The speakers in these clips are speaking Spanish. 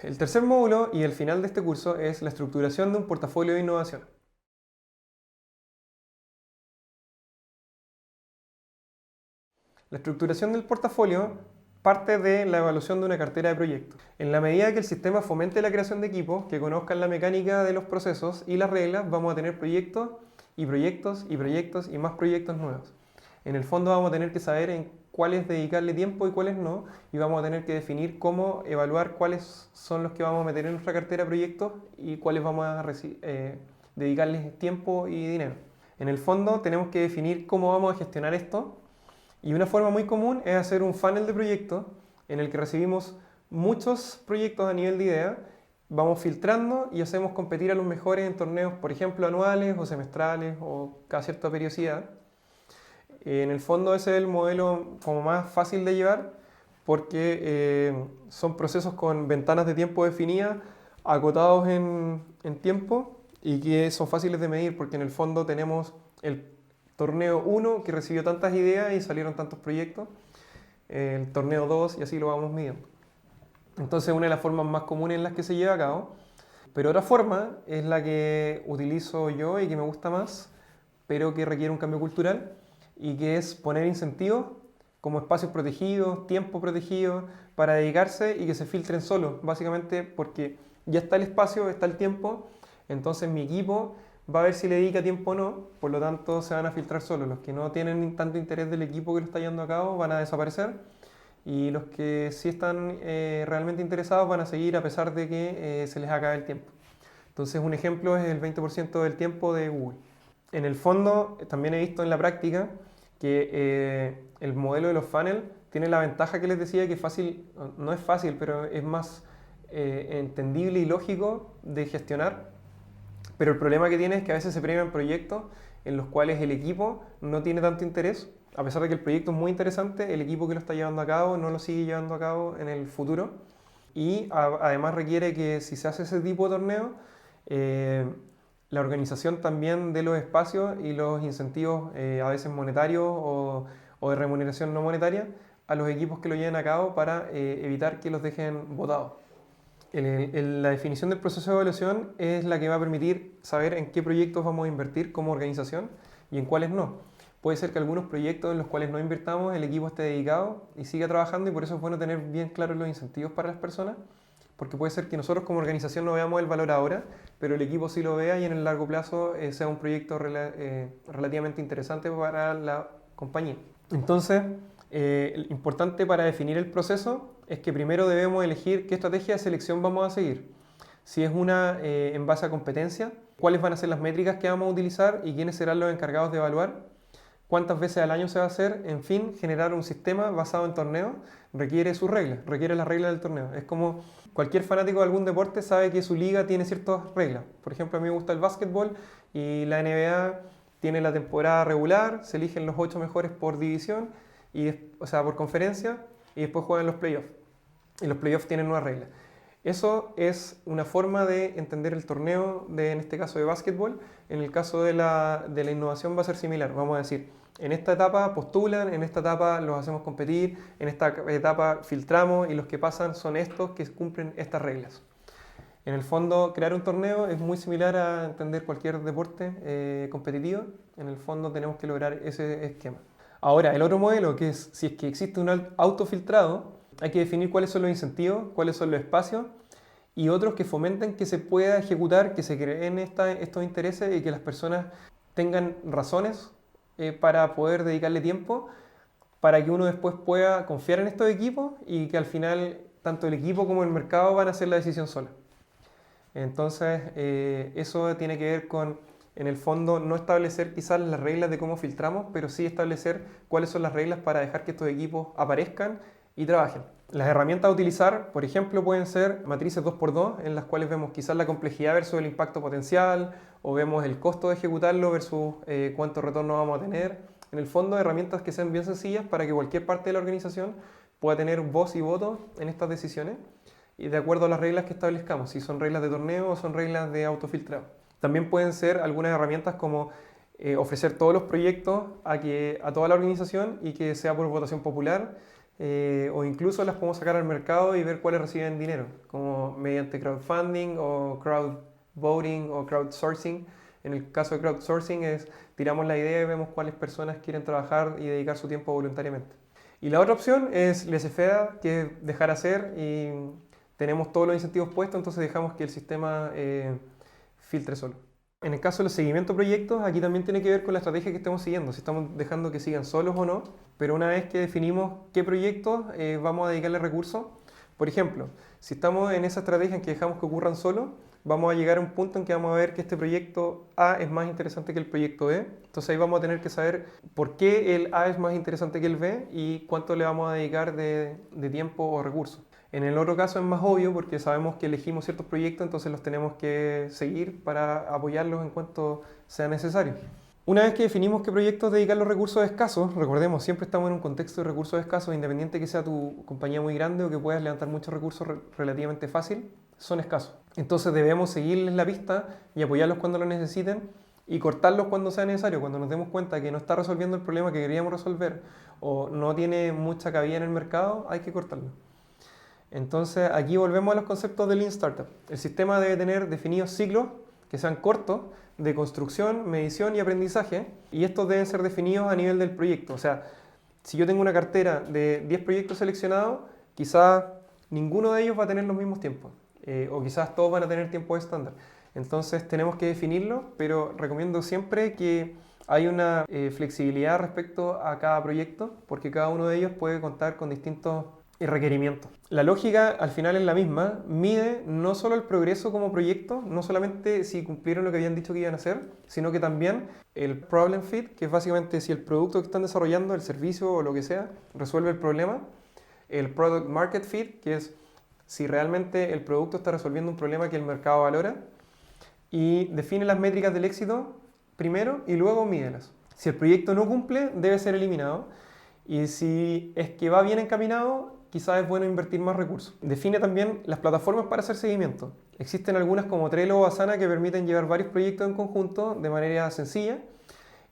El tercer módulo y el final de este curso es la estructuración de un portafolio de innovación. La estructuración del portafolio parte de la evaluación de una cartera de proyectos. En la medida que el sistema fomente la creación de equipos que conozcan la mecánica de los procesos y las reglas, vamos a tener proyectos y proyectos y proyectos y más proyectos nuevos. En el fondo vamos a tener que saber en cuáles dedicarle tiempo y cuáles no, y vamos a tener que definir cómo evaluar cuáles son los que vamos a meter en nuestra cartera de proyectos y cuáles vamos a dedicarles tiempo y dinero. En el fondo tenemos que definir cómo vamos a gestionar esto, y una forma muy común es hacer un funnel de proyectos en el que recibimos muchos proyectos a nivel de idea, vamos filtrando y hacemos competir a los mejores en torneos, por ejemplo, anuales o semestrales o cada cierta periodicidad. En el fondo ese es el modelo como más fácil de llevar porque son procesos con ventanas de tiempo definidas, acotados en tiempo y que son fáciles de medir porque en el fondo tenemos el torneo 1 que recibió tantas ideas y salieron tantos proyectos, el torneo 2 y así lo vamos midiendo. Entonces una de las formas más comunes en las que se lleva a cabo, pero otra forma es la que utilizo yo y que me gusta más, pero que requiere un cambio cultural y que es poner incentivos como espacios protegidos, tiempo protegido para dedicarse y que se filtren solos, básicamente porque ya está el espacio, está el tiempo, entonces mi equipo va a ver si le dedica tiempo o no, por lo tanto se van a filtrar solos. Los que no tienen tanto interés del equipo que lo está llevando a cabo van a desaparecer y los que sí están realmente interesados van a seguir a pesar de que se les acabe el tiempo. Entonces un ejemplo es el 20% del tiempo de Google. En el fondo también he visto en la práctica que el modelo de los funnel tiene la ventaja que les decía que fácil, no es fácil, pero es más entendible y lógico de gestionar, pero el problema que tiene es que a veces se premian proyectos en los cuales el equipo no tiene tanto interés, a pesar de que el proyecto es muy interesante, el equipo que lo está llevando a cabo no lo sigue llevando a cabo en el futuro y además requiere que si se hace ese tipo de torneo, eh, la organización también de los espacios y los incentivos a veces monetarios o de remuneración no monetaria a los equipos que lo lleven a cabo para evitar que los dejen botados. La definición del proceso de evaluación es la que va a permitir saber en qué proyectos vamos a invertir como organización y en cuáles no. Puede ser que algunos proyectos en los cuales no invirtamos el equipo esté dedicado y siga trabajando y por eso es bueno tener bien claros los incentivos para las personas, porque puede ser que nosotros como organización no veamos el valor ahora, pero el equipo sí lo vea y en el largo plazo sea un proyecto relativamente interesante para la compañía. Entonces, importante para definir el proceso es que primero debemos elegir qué estrategia de selección vamos a seguir. Si es una en base a competencia, cuáles van a ser las métricas que vamos a utilizar y quiénes serán los encargados de evaluar, cuántas veces al año se va a hacer, en fin, generar un sistema basado en torneos requiere sus reglas, requiere las reglas del torneo. Es como cualquier fanático de algún deporte sabe que su liga tiene ciertas reglas. Por ejemplo, a mí me gusta el básquetbol y la NBA tiene la temporada regular, se eligen los 8 mejores por división, o sea, por conferencia, y después juegan los playoffs. Y los playoffs tienen nuevas reglas. Eso es una forma de entender el torneo, en este caso de básquetbol. En el caso de la innovación va a ser similar. Vamos a decir, en esta etapa postulan, en esta etapa los hacemos competir, en esta etapa filtramos y los que pasan son estos que cumplen estas reglas. En el fondo, crear un torneo es muy similar a entender cualquier deporte competitivo. En el fondo tenemos que lograr ese esquema. Ahora, el otro modelo, que es si es que existe un autofiltrado, hay que definir cuáles son los incentivos, cuáles son los espacios y otros que fomenten que se pueda ejecutar, que se creen estos intereses y que las personas tengan razones para poder dedicarle tiempo para que uno después pueda confiar en estos equipos y que al final tanto el equipo como el mercado van a hacer la decisión sola. Entonces, eso tiene que ver con, en el fondo, no establecer quizás las reglas de cómo filtramos, pero sí establecer cuáles son las reglas para dejar que estos equipos aparezcan y trabajen. Las herramientas a utilizar, por ejemplo, pueden ser matrices 2x2, en las cuales vemos quizás la complejidad versus el impacto potencial, o vemos el costo de ejecutarlo versus cuánto retorno vamos a tener. En el fondo, herramientas que sean bien sencillas para que cualquier parte de la organización pueda tener voz y voto en estas decisiones y de acuerdo a las reglas que establezcamos, si son reglas de torneo o son reglas de autofiltrado. También pueden ser algunas herramientas como ofrecer todos los proyectos a toda la organización y que sea por votación popular, o incluso las podemos sacar al mercado y ver cuáles reciben dinero, como mediante crowdfunding o crowdvoting o crowdsourcing. En el caso de crowdsourcing tiramos la idea y vemos cuáles personas quieren trabajar y dedicar su tiempo voluntariamente. Y la otra opción es laissez-faire, que es dejar hacer, y tenemos todos los incentivos puestos, entonces dejamos que el sistema filtre solo. En el caso de los seguimientos de proyectos, aquí también tiene que ver con la estrategia que estemos siguiendo, si estamos dejando que sigan solos o no, pero una vez que definimos qué proyectos vamos a dedicarle recursos, por ejemplo, si estamos en esa estrategia en que dejamos que ocurran solos, vamos a llegar a un punto en que vamos a ver que este proyecto A es más interesante que el proyecto B. Entonces ahí vamos a tener que saber por qué el A es más interesante que el B y cuánto le vamos a dedicar de tiempo o recursos. En el otro caso es más obvio porque sabemos que elegimos ciertos proyectos, entonces los tenemos que seguir para apoyarlos en cuanto sea necesario. Una vez que definimos qué proyectos dedicar los recursos escasos, recordemos, siempre estamos en un contexto de recursos escasos, independiente que sea tu compañía muy grande o que puedas levantar muchos recursos relativamente fácil, son escasos. Entonces debemos seguirles la pista y apoyarlos cuando lo necesiten y cortarlos cuando sea necesario, cuando nos demos cuenta que no está resolviendo el problema que queríamos resolver o no tiene mucha cabida en el mercado, hay que cortarlo. Entonces aquí volvemos a los conceptos de Lean Startup. El sistema debe tener definidos ciclos que sean cortos de construcción, medición y aprendizaje, y estos deben ser definidos a nivel del proyecto. O sea, si yo tengo una cartera de 10 proyectos seleccionados, quizás ninguno de ellos va a tener los mismos tiempos, o quizás todos van a tener tiempos estándar. Entonces tenemos que definirlo, pero recomiendo siempre que hay una flexibilidad respecto a cada proyecto, porque cada uno de ellos puede contar con distintos requerimientos. La lógica al final es la misma, mide no solo el progreso como proyecto, no solamente si cumplieron lo que habían dicho que iban a hacer, sino que también el problem fit, que es básicamente si el producto que están desarrollando, el servicio o lo que sea, resuelve el problema, el product market fit, que es si realmente el producto está resolviendo un problema que el mercado valora, y define las métricas del éxito primero y luego mídelas. Si el proyecto no cumple, debe ser eliminado, y si es que va bien encaminado, quizás es bueno invertir más recursos. Define también las plataformas para hacer seguimiento. Existen algunas como Trello o Asana que permiten llevar varios proyectos en conjunto de manera sencilla,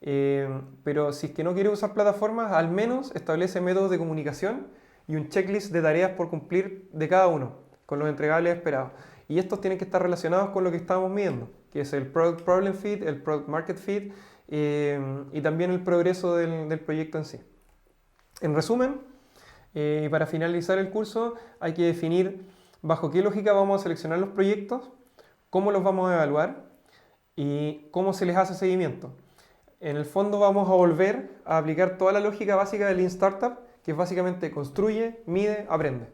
pero si es que no quiere usar plataformas, al menos establece métodos de comunicación y un checklist de tareas por cumplir de cada uno, con los entregables esperados. Y estos tienen que estar relacionados con lo que estábamos midiendo, que es el Product Problem Fit, el Product Market Fit y también el progreso del proyecto en sí. En resumen, para finalizar el curso hay que definir bajo qué lógica vamos a seleccionar los proyectos, cómo los vamos a evaluar y cómo se les hace seguimiento. En el fondo vamos a volver a aplicar toda la lógica básica de Lean Startup, que es básicamente construye, mide, aprende.